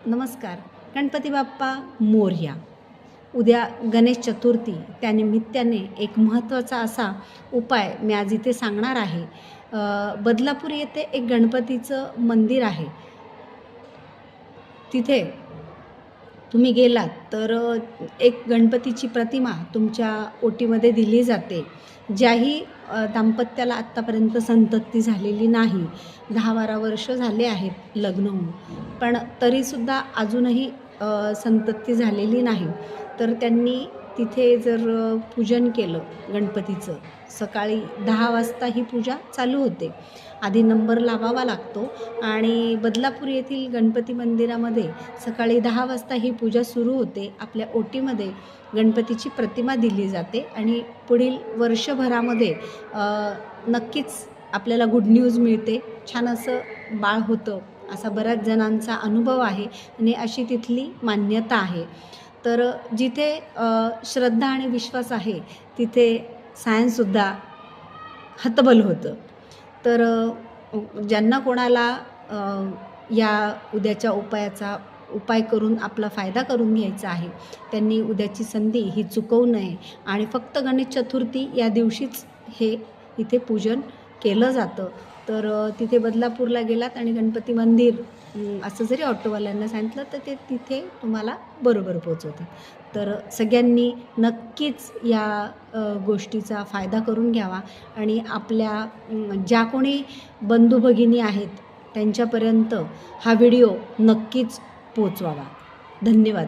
नमस्कार. गणपती बाप्पा मोरया. उद्या गणेश चतुर्थी, त्यानिमित्ताने एक महत्त्वाचा असा उपाय मी आज इथे सांगणार आहे. बदलापूर येथे एक गणपतीचं मंदिर आहे. तिथे तुम्ही गेलात तर एक गणपतीची प्रतिमा तुमच्या ओटीमध्ये दिली जाते. ज्याही दाम्पत्याला आत्तापर्यंत संतती झालेली नाही, 10-12 वर्ष झाले आहेत लग्न होऊन, पण तरीसुद्धा अजूनही संतती झालेली नाही, तर त्यांनी तिथे जर पूजन केलं गणपतीचं, सकाळी 10 वाजता ही पूजा चालू होते. आधी नंबर लावावा लागतो आणि बदलापूर येथील गणपती मंदिरामध्ये सकाळी 10 वाजता ही पूजा सुरू होते. आपल्या ओटीमध्ये गणपतीची प्रतिमा दिली जाते आणि पुढील वर्षभरामध्ये नक्कीच आपल्याला गुड न्यूज मिळते. छान असं बाळ होतं, असा बऱ्याच जणांचा अनुभव आहे आणि अशी तिथली मान्यता आहे. तर जिथे श्रद्धा आणि विश्वास आहे तिथे सायन्ससुद्धा हतबल होतं. तर ज्यांना कोणाला या उद्याच्या उपाय करून आपला फायदा करून घ्यायचा आहे, त्यांनी उद्याची संधी ही चुकवू नये आणि फक्त गणेश चतुर्थी या दिवशीच हे इथे पूजन केलं जातं. तर तिथे बदलापूरला गेलात आणि गणपती मंदिर असं जरी ऑटोवाल्यांना सांगितलं तर ते तिथे तुम्हाला बरोबर पोचवतात. तर सगळ्यांनी नक्कीच या गोष्टीचा फायदा करून घ्यावा आणि आपल्या ज्या कोणी बंधू भगिनी आहेत त्यांच्यापर्यंत हा व्हिडिओ नक्कीच पोचवावा. धन्यवाद.